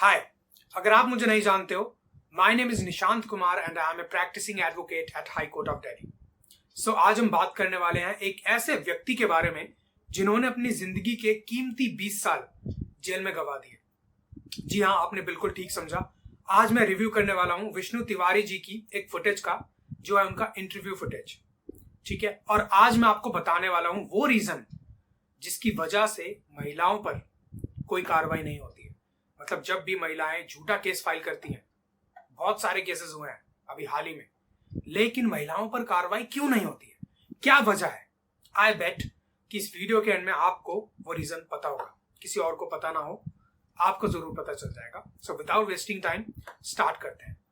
हाय, अगर आप मुझे नहीं जानते हो, my name is Nishant Kumar and I am a practicing advocate at high court of Delhi. So आज हम बात करने वाले हैं एक ऐसे व्यक्ति के बारे में जिन्होंने अपनी जिंदगी के कीमती 20 साल जेल में गंवा दिए। जी हाँ, आपने बिल्कुल ठीक समझा। आज मैं रिव्यू करने वाला हूं विष्णु तिवारी जी की एक फुटेज का, जो है उनका इंटरव्यू फुटेज। ठीक है, और आज मैं आपको बताने वाला हूं वो रीजन जिसकी वजह से महिलाओं पर कोई कार्रवाई नहीं होती है। मतलब जब भी महिलाएं झूठा केस फाइल करती हैं, बहुत सारे केसेस हुए हैं अभी हाल ही में, लेकिन महिलाओं पर कार्रवाई क्यों नहीं होती है, क्या वजह है। आई बेट कि इस वीडियो के एंड में आपको वो रीजन पता होगा, किसी और को पता ना हो, आपको जरूर पता चल जाएगा। So without wasting time start करते हैं।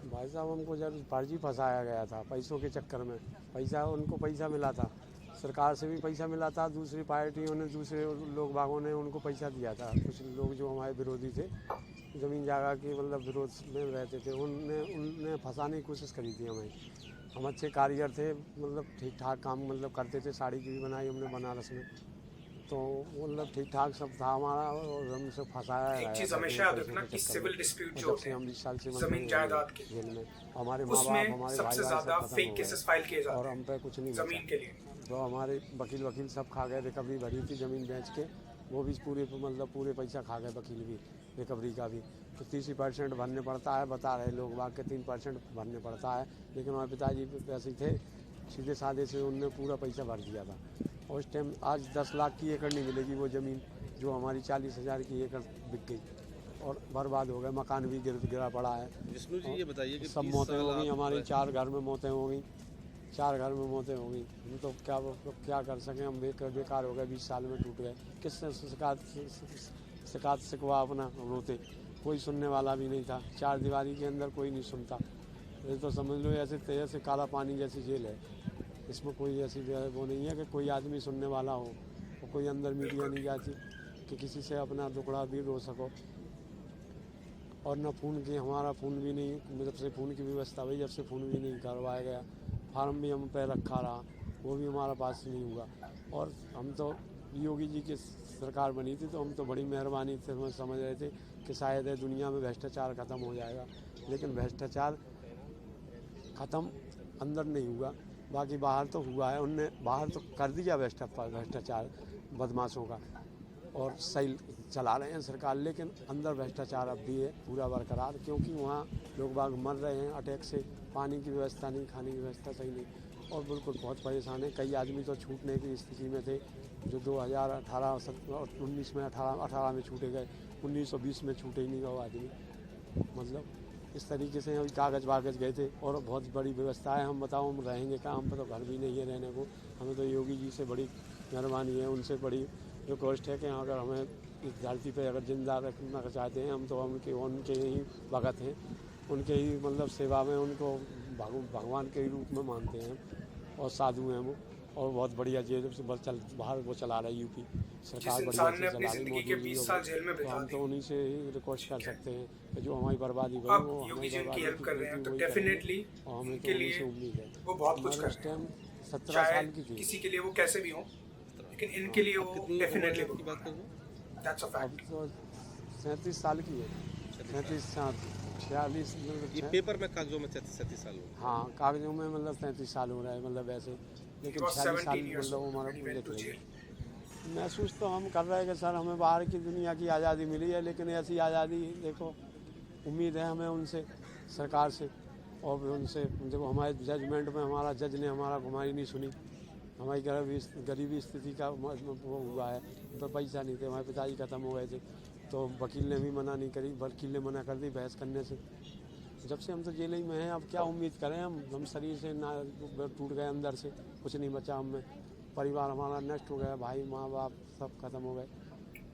भाई साहब, हमको जब फर्जी फंसाया गया था पैसों के चक्कर में। उनको पैसा मिला था, सरकार से भी पैसा मिला था, दूसरी पार्टियों ने, दूसरे लोग बागों ने उनको पैसा दिया था। कुछ लोग जो हमारे विरोधी थे, ज़मीन जागा के मतलब विरोध में रहते थे, उनने फंसाने की कोशिश करी थी हमें। हम अच्छे कारीगर थे, मतलब ठीक ठाक काम मतलब करते थे। साड़ी की भी बनाई हमने बनारस में, तो मतलब ठीक ठाक सब था हमारा, और हमसे फंसाया एक चीज हमेशा याद रखना कि सिविल डिस्प्यूट जो होते हम 20 साल से जमीन जायदाद के, जेल में, हमारे माँ बाप, उसमें हमारे सबसे ज्यादा फेक केसेस फाइल किए जाते और हैं हम पे कुछ नहीं जमीन के लिए। तो हमारे वकील सब खा गए। रिकवरी भरी थी ज़मीन बेच के, वो भी पूरे पैसा खा गए, वकील भी, रिकवरी का भी। तो 30% भरने पड़ता है, बता रहे लोग बाग के 3% भरने पड़ता है, लेकिन हमारे पिताजी पैसे थे सीधे साधे से, उनने पूरा पैसा भर दिया था। और उस टाइम आज 10 लाख की एकड़ नहीं मिलेगी वो ज़मीन, जो हमारी 40,000 की एकड़ बिक गई और बर्बाद हो गए। मकान भी गिरा पड़ा है। विष्णु जी, ये बताइए कि सब मौतें हो गई हमारी, 4 घर में मौतें हो गई, 4 घर में मौतें हो गई। हम तो क्या कर सकें, हम बेकार हो गए, 20 साल में टूट गए। किससे शिकायत शिकवा अपना रोते, कोई सुनने वाला भी नहीं था। 4 दीवारी के अंदर कोई नहीं सुनता। ये तो समझ लो ऐसे काला पानी जैसी जेल है, इसमें कोई ऐसी वो नहीं है कि कोई आदमी सुनने वाला हो, और कोई अंदर मीडिया नहीं जाती कि किसी से अपना दुखड़ा भी रो सको। और न फ़ोन की, हमारा फ़ोन भी नहीं, जब से फ़ोन की व्यवस्था हुई, जब से फ़ोन भी नहीं करवाया गया। फार्म भी हम पे रखा रहा, वो भी हमारा पास नहीं हुआ। और हम तो योगी जी की सरकार बनी थी, तो हम तो बड़ी मेहरबानी से हम समझ रहे थे कि शायद है दुनिया में भ्रष्टाचार ख़त्म हो जाएगा, लेकिन भ्रष्टाचार ख़त्म अंदर नहीं हुआ। बाकी बाहर तो हुआ है, उनने बाहर तो कर दिया भ्रष्टाचार बदमाशों का, और सही चला रहे हैं सरकार, लेकिन अंदर भ्रष्टाचार अब भी है पूरा बरकरार। क्योंकि वहाँ लोग बाग मर रहे हैं अटैक से, पानी की व्यवस्था नहीं, खाने की व्यवस्था सही नहीं, और बिल्कुल बहुत परेशान है। कई आदमी तो छूटने की स्थिति में थे, जो 2018 और 19 में 18 में छूटे गए, 19 और 20 में छूटे ही नहीं गए आदमी। मतलब इस तरीके से अभी कागज़ वागज गए थे, और बहुत बड़ी व्यवस्था है। हम बताओ, हम रहेंगे कहाँ, हम पर तो घर भी नहीं है रहने को। हमें तो योगी जी से बड़ी मेहरबानी है, उनसे बड़ी रिक्वेस्ट है कि अगर हमें इस धरती पे अगर जिंदा रखना चाहते हैं, हम तो उनके ही भगत हैं, उनके ही मतलब सेवा में, उनको भगवान के रूप में मानते हैं, और साधु हैं वो। और बहुत बढ़िया जेल से बाहर वो चला रहा है यूपी सरकार, बढ़िया से चला रही मोदी जी। तो हम तो उन्हीं से ही रिक्वेस्ट कर सकते हैं कि जो हमारी बर्बादी हुई, वो हमारी बर्बादी और हमें तो उन्हीं से उम्मीद है। वो बहुत कुछ कर उस टाइम 17 साल की थी। किसी के लिए वो कैसे भी हो, लेकिन इनके लिए वो डेफिनेटली की बात करूँ, दैट्स अ अब फैक्ट। तो 37 साल की है, 37 46 ये पेपर में कागजों में 37 साल हो। हाँ, कागजों में मतलब 37 साल हो रहा है, मतलब ऐसे, लेकिन 46 साल मतलब हमारा पूरे थे। महसूस तो हम कर रहे हैं कि सर हमें बाहर की दुनिया की आज़ादी मिली है, लेकिन ऐसी आज़ादी देखो, उम्मीद है हमें उनसे, सरकार से, और उनसे जब हमारे जजमेंट में हमारा जज ने हमारी नहीं सुनी। हमारी गरीबी स्थिति का वो हुआ है, तो पैसा नहीं थे, हमारे पिताजी ख़त्म हो गए थे, तो वकील ने भी मना नहीं करी, वकील ने मना कर दी बहस करने से। जब से हम तो जेल ही में हैं, अब क्या उम्मीद करें हम शरीर से ना टूट गए, अंदर से कुछ नहीं बचा हम में, परिवार हमारा नष्ट हो गया, भाई माँ बाप सब खत्म हो गए।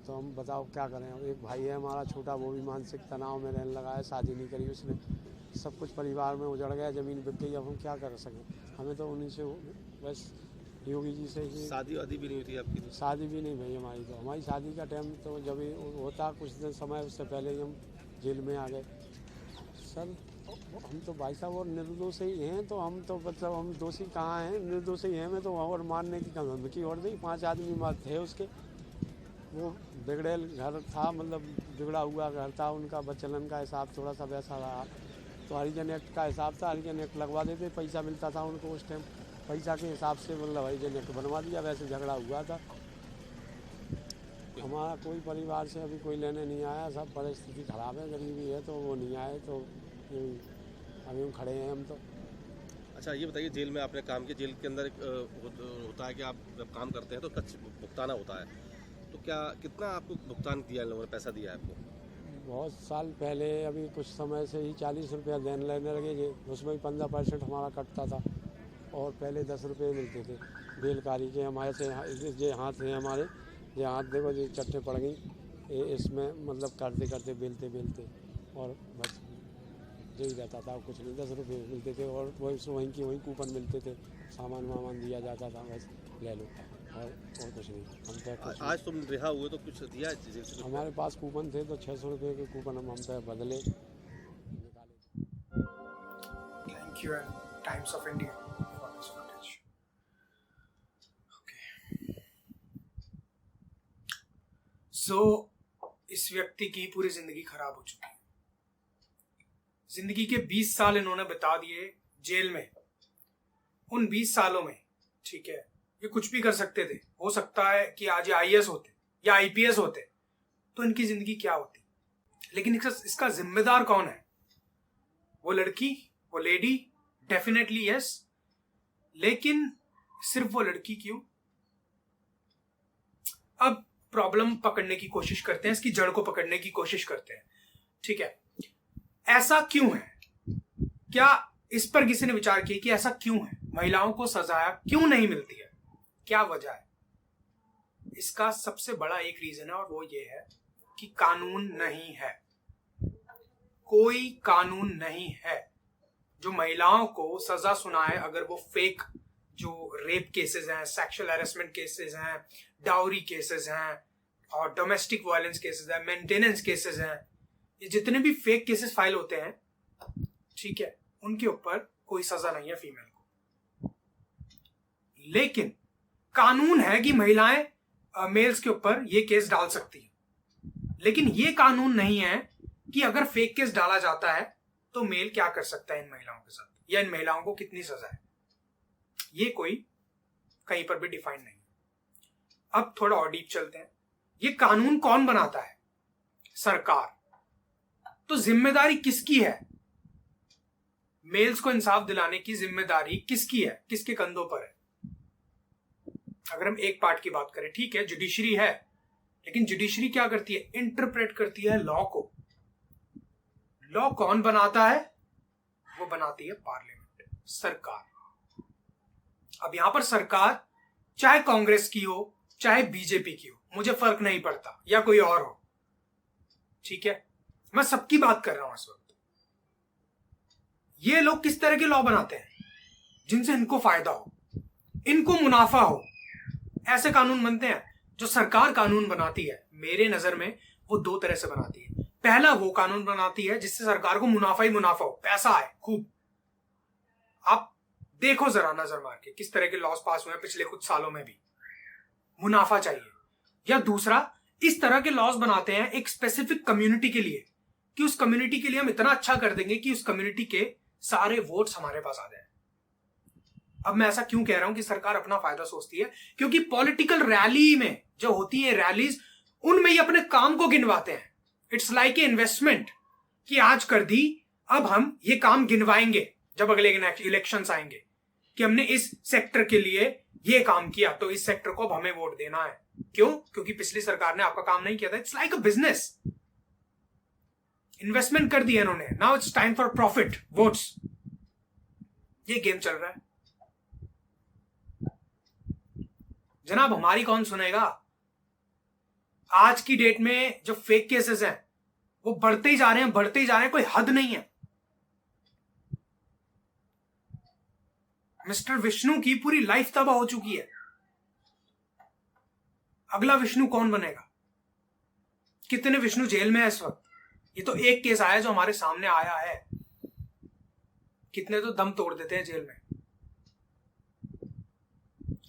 तो हम बताओ क्या करें। अब एक भाई है हमारा छोटा, वो भी मानसिक तनाव में रहने लगा है, शादी नहीं करी उसने, सब कुछ परिवार में उजड़ गया, ज़मीन बिक गई। अब हम क्या कर सकें, हमें तो उन्हीं से बस योगी जी से ही। शादी वादी भी नहीं हुई थी आपकी? तो शादी भी नहीं भाई हमारी, तो हमारी शादी का टाइम तो जब ही होता कुछ दिन समय उससे पहले ही हम जेल में आ गए। सर हम तो भाई साहब और निर्दोष ही हैं, तो हम तो मतलब हम दोषी कहाँ हैं, निर्दोष ही हैं। मैं तो और मारने की धमकी और दी, 5 आदमी थे उसके। वो बिगड़ेल घर था, मतलब बिगड़ा हुआ घर था, उनका बचलन का हिसाब थोड़ा सा वैसा रहा। तो हरिजन एक्ट का हिसाब था, हरिजन एक्ट लगवा देते, पैसा मिलता था उनको उस टाइम, पैसा के हिसाब से मतलब हरिजन एक्ट बनवा दिया, वैसे झगड़ा हुआ था। हमारा कोई परिवार से अभी कोई लेने नहीं आया, सब परिस्थिति खराब है, गरीबी है, तो वो नहीं आए, तो अभी हम खड़े हैं हम तो। अच्छा ये बताइए, जेल में आपने काम किया, जेल के अंदर होता है कि आप जब काम करते हैं तो टच भुगताना होता है, तो क्या कितना आपको भुगतान किया इन लोगों ने, पैसा दिया है आपको? बहुत साल पहले, अभी कुछ समय से ही 40 रुपया देने लेने लगे जी, उसमें भी 15% हमारा कटता था, और पहले 10 रुपये मिलते थे बेलकारी के। हमारे से ये हाथ हैं हमारे, ये हाथ देखो जी चट्टे पड़ गई, इसमें मतलब करते करते बेलते बेलते, और बस यही रहता था, कुछ नहीं। 10 रुपये मिलते थे, और वहीं की वहीं कूपन मिलते थे, सामान वामान दिया जाता था, बस ले लो, और कुछ नहीं। हम पे आज तुम रिहा हुए तो कुछ दिया है जेल से? हमारे पास कूपन थे, तो 600 रुपये के कूपन हम पे बदले निकाले। Thank you and Times of India for this footage. Okay, so इस व्यक्ति की पूरी जिंदगी खराब हो चुकी है। जिंदगी के 20 साल इन्होंने बिता दिए जेल में। उन 20 सालों में, ठीक है, ये कुछ भी कर सकते थे। हो सकता है कि आज ये आईएएस होते या आईपीएस होते, तो इनकी जिंदगी क्या होती। लेकिन इसका जिम्मेदार कौन है? वो लड़की, वो लेडी, डेफिनेटली यस। लेकिन सिर्फ वो लड़की क्यों? अब प्रॉब्लम पकड़ने की कोशिश करते हैं, इसकी जड़ को पकड़ने की कोशिश करते हैं। ठीक है, ऐसा क्यों है? क्या इस पर किसी ने विचार किया कि ऐसा क्यों है? महिलाओं को सजा क्यों नहीं मिलती है? क्या वजह है? इसका सबसे बड़ा एक रीजन है, और वो ये है कि कानून नहीं है। कोई कानून नहीं है जो महिलाओं को सजा सुनाए अगर वो फेक जो रेप केसेस हैं, सेक्सुअल हैरेसमेंट केसेस हैं, डाउरी केसेस हैं, और डोमेस्टिक वायलेंस केसेस हैं, मेंटेनेंस केसेस हैं, ये जितने भी फेक केसेस फाइल होते हैं, ठीक है, उनके ऊपर कोई सजा नहीं है फीमेल को। लेकिन कानून है कि महिलाएं मेल्स के ऊपर ये केस डाल सकती हैं। लेकिन ये कानून नहीं है कि अगर फेक केस डाला जाता है तो मेल क्या कर सकता है इन महिलाओं के साथ, या इन महिलाओं को कितनी सजा है, ये कोई कहीं पर भी डिफाइन नहीं है। अब थोड़ा और डीप चलते हैं। ये कानून कौन बनाता है? सरकार। तो जिम्मेदारी किसकी है? मेल्स को इंसाफ दिलाने की जिम्मेदारी किसकी है? किसके कंधों पर है? अगर हम एक पार्ट की बात करें, ठीक है, जुडिशरी है, लेकिन जुडिशरी क्या करती है? इंटरप्रेट करती है लॉ को। लॉ कौन बनाता है? वो बनाती है पार्लियामेंट, सरकार। अब यहां पर सरकार चाहे कांग्रेस की हो, चाहे बीजेपी की हो, मुझे फर्क नहीं पड़ता, या कोई और हो, ठीक है, मैं सबकी बात कर रहा हूं इस वक्त। ये लोग किस तरह के लॉ बनाते हैं? जिनसे इनको फायदा हो, इनको मुनाफा हो, ऐसे कानून बनते हैं। जो सरकार कानून बनाती है, मेरे नजर में वो दो तरह से बनाती है। पहला, वो कानून बनाती है जिससे सरकार को मुनाफा ही मुनाफा हो, पैसा आए खूब। आप देखो जरा नजर मार के किस तरह के लॉज पास हुए हैं पिछले कुछ सालों में भी, मुनाफा चाहिए। या दूसरा, इस तरह के लॉज बनाते हैं एक स्पेसिफिक कम्युनिटी के लिए, कि उस कम्युनिटी के लिए हम इतना अच्छा कर देंगे कि उस कम्युनिटी के सारे वोट्स हमारे पास आ जाए। अब मैं ऐसा क्यों कह रहा हूं कि सरकार अपना फायदा सोचती है? क्योंकि पॉलिटिकल रैली में जो होती है रैलीज, उनमें ही अपने काम को गिनवाते हैं। इट्स लाइक ए इन्वेस्टमेंट कि आज कर दी, अब हम ये काम गिनवाएंगे जब अगले इलेक्शंस आएंगे, कि हमने इस सेक्टर के लिए ये काम किया, तो इस सेक्टर को अब हमें वोट देना है। क्यों? क्योंकि पिछली सरकार ने आपका काम नहीं किया था। It's like a business, investment कर दिया इन्होंने, now it's time for profit, votes. ये गेम चल रहा है जनाब। हमारी कौन सुनेगा? आज की डेट में जो फेक केसेस हैं वो बढ़ते ही जा रहे हैं, बढ़ते ही जा रहे हैं, कोई हद नहीं है। मिस्टर विष्णु की पूरी लाइफ तबाह हो चुकी है। अगला विष्णु कौन बनेगा? कितने विष्णु जेल में है इस वक्त? ये तो एक केस आया जो हमारे सामने आया है। कितने तो दम तोड़ देते हैं जेल में।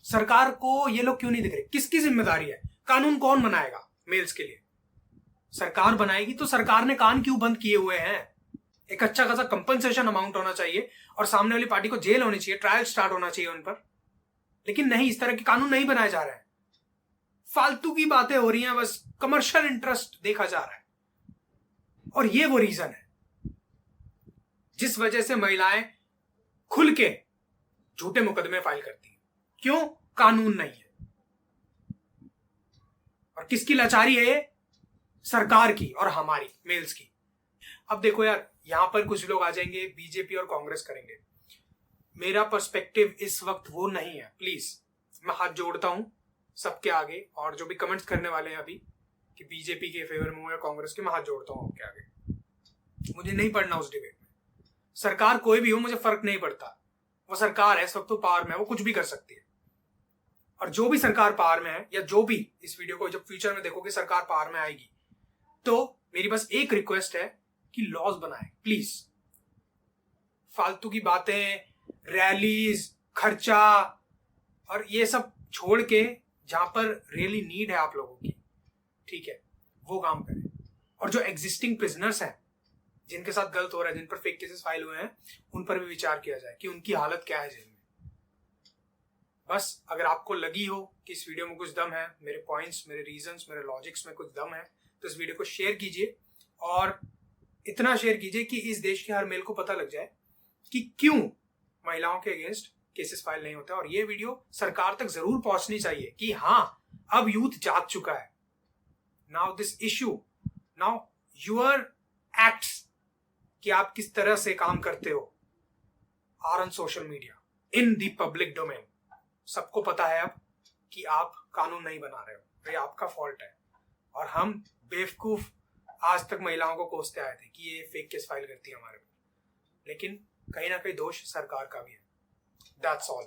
सरकार को ये लोग क्यों नहीं दिख रहे? किसकी जिम्मेदारी है? कानून कौन बनाएगा मेल्स के लिए? सरकार बनाएगी। तो सरकार ने कान क्यों बंद किए हुए हैं? एक अच्छा खासा कंपनसेशन अमाउंट होना चाहिए और सामने वाली पार्टी को जेल होनी चाहिए, ट्रायल स्टार्ट होना चाहिए उन पर। लेकिन नहीं, इस तरह के कानून नहीं बनाए जा रहे हैं। फालतू की बातें हो रही हैं, बस कमर्शियल इंटरेस्ट देखा जा रहा है। और ये वो रीजन है जिस वजह से महिलाएं खुल के झूठे मुकदमे फाइल करती हैं। क्यों? कानून नहीं है। और किसकी लाचारी है ये? सरकार की और हमारी मेल्स की। अब देखो यार, यहां पर कुछ लोग आ जाएंगे, बीजेपी और कांग्रेस करेंगे। मेरा पर्सपेक्टिव इस वक्त वो नहीं है। प्लीज, मैं हाथ जोड़ता हूं सबके आगे, और जो भी कमेंट्स करने वाले हैं अभी कि बीजेपी के फेवर में हो या कांग्रेस के, मैं हाथ जोड़ता हूं आपके आगे। मुझे नहीं पढ़ना उस डिबेट में। सरकार कोई भी हो, मुझे फर्क नहीं पड़ता। वो सरकार है, इस वक्त तो पावर में है, वो कुछ भी कर सकती है। और जो भी सरकार पावर में है, या जो भी इस वीडियो को जब फ्यूचर में देखोगे सरकार पावर में आएगी, तो मेरी बस एक रिक्वेस्ट है कि लॉज बनाए प्लीज। फालतू की बातें, रैलीज, खर्चा और ये सब छोड़ के जहां पर रियली नीड है आप लोगों की, ठीक है, वो काम करें। और जो एग्जिस्टिंग प्रिजनर्स हैं, जिनके साथ गलत हो रहा है, जिन पर फेक केसेस फाइल हुए हैं, उन पर भी विचार किया जाए कि उनकी हालत क्या है जेल में। बस अगर आपको लगी हो कि इस वीडियो में कुछ दम है, मेरे पॉइंट्स, मेरे रीजंस, मेरे लॉजिक्स में कुछ दम है, तो इस वीडियो को शेयर कीजिए। और इतना शेयर कीजिए कि इस देश के हर मेल को पता लग जाए कि क्यों महिलाओं के अगेंस्ट केसेस फाइल नहीं होते। और ये वीडियो सरकार तक जरूर पहुंचनी चाहिए कि हाँ, अब यूथ जाग चुका है। Now this issue, now your acts, कि आप किस तरह से काम करते हो, are on social media, in the public domain. सबको पता है अब कि आप कानून नहीं बना रहे हो, ये आपका फॉल्ट है। और हम बेवकूफ आज तक महिलाओं को कोसते आए थे कि ये फेक केस फाइल करती है हमारे पर, लेकिन कहीं ना कहीं दोष सरकार का भी है। That's all.